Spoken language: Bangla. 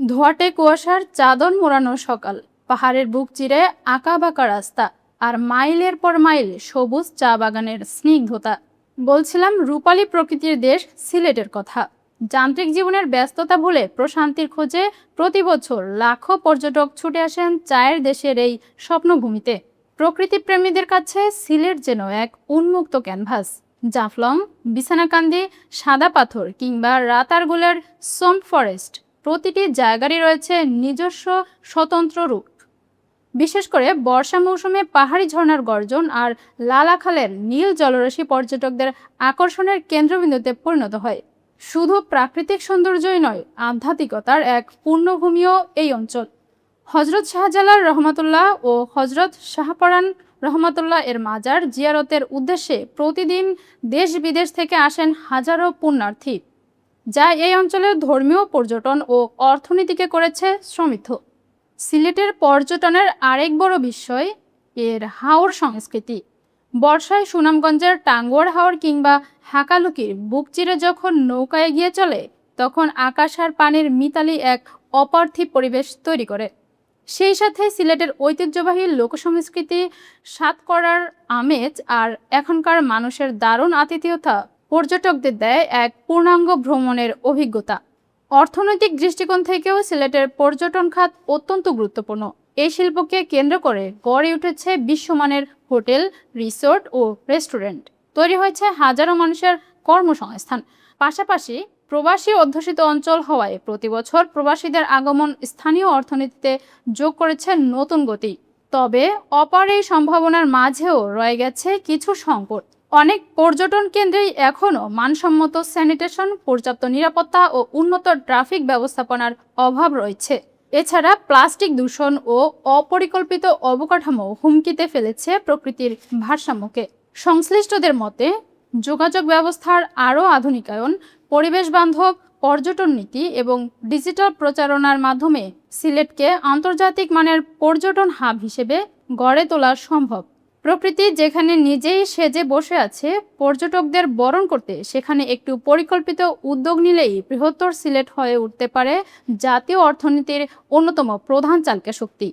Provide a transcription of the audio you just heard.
ধোঁয়াটে কুয়াশার চাদর মোড়ানো সকাল, পাহাড়ের বুক চিরে আঁকাবাঁকা রাস্তা, আর মাইলের পর মাইল সবুজ চা বাগানের স্নিগ্ধতা। বলছিলাম রূপালী প্রকৃতির দেশ সিলেটের কথা। যান্ত্রিক জীবনের ব্যস্ততা ভুলে প্রশান্তির খোঁজে প্রতি বছর লাখো পর্যটক ছুটে আসেন চায়ের দেশের এই স্বপ্নভূমিতে। প্রকৃতিপ্রেমীদের কাছে সিলেট যেন এক উন্মুক্ত ক্যানভাস। জাফলং, বিছানাকান্দি, সাদা পাথর কিংবা রাতারগুলের সোম্প ফরেস্ট, প্রতিটি জায়গারই রয়েছে নিজস্ব স্বতন্ত্র রূপ। বিশেষ করে বর্ষা মৌসুমে পাহাড়ি ঝর্ণার গর্জন আর লালাখালের নীল জলরাশি পর্যটকদের আকর্ষণের কেন্দ্রবিন্দুতে পরিণত হয়। শুধু প্রাকৃতিক সৌন্দর্যই নয়, আধ্যাত্মিকতার এক পূর্ণভূমিও এই অঞ্চল। হজরত শাহজালাল রহমাতুল্লাহ ও হজরত শাহপরান রহমাতুল্লাহ এর মাজার জিয়ারতের উদ্দেশ্যে প্রতিদিন দেশ বিদেশ থেকে আসেন হাজারো পুণ্যার্থী, যা এই অঞ্চলের ধর্মীয়, পর্যটন ও অর্থনীতিকে করেছে সমৃদ্ধ। সিলেটের পর্যটনের আরেক বড় বিষয় এর হাওর সংস্কৃতি। বর্ষায় সুনামগঞ্জের টাঙ্গুয়ার হাওর কিংবা হাকালুকির বুক চিরে যখন নৌকা এগিয়ে চলে, তখন আকাশ আর পানির মিতালি এক অপার্থিব পরিবেশ তৈরি করে। সেই সাথে সিলেটের ঐতিহ্যবাহী লোকসংস্কৃতি, সাতকরার আমেজ আর এখনকার মানুষের দারুণ আতিথেয়তা পর্যটকদের দেয় এক পূর্ণাঙ্গ ভ্রমণের অভিজ্ঞতা। অর্থনৈতিক দৃষ্টিকোণ থেকেও সিলেটের পর্যটন খাত অত্যন্ত গুরুত্বপূর্ণ। এই শিল্পকে কেন্দ্র করে গড়ে উঠেছে বিশ্বমানের হোটেল, রিসোর্ট ও রেস্টুরেন্ট। তৈরি হয়েছে হাজারো মানুষের কর্মসংস্থান। পাশাপাশি প্রবাসী অধ্যুষিত অঞ্চল হওয়ায় প্রতি বছর প্রবাসীদের আগমন স্থানীয় অর্থনীতিতে যোগ করেছে নতুন গতি। তবে অপার এই সম্ভাবনার মাঝেও রয়ে গেছে কিছু সংকট। অনেক পর্যটন কেন্দ্রেই এখনও মানসম্মত স্যানিটেশন, পর্যাপ্ত নিরাপত্তা ও উন্নত ট্রাফিক ব্যবস্থাপনার অভাব রয়েছে। এছাড়া প্লাস্টিক দূষণ ও অপরিকল্পিত অবকাঠামো হুমকিতে ফেলেছে প্রকৃতির ভারসাম্যকে। সংশ্লিষ্টদের মতে যোগাযোগ ব্যবস্থার আরও আধুনিকায়ন, পরিবেশ বান্ধব পর্যটন নীতি এবং ডিজিটাল প্রচারণার মাধ্যমে সিলেটকে আন্তর্জাতিক মানের পর্যটন হাব হিসেবে গড়ে তোলা সম্ভব। প্রকৃতি যেখানে নিজেই সেজে বসে আছে পর্যটকদের বরণ করতে, সেখানে একটু পরিকল্পিত উদ্যোগ নিলেই বৃহত্তর সিলেট হয়ে উঠতে পারে জাতীয় অর্থনীতির অন্যতম প্রধান চালিকা শক্তি।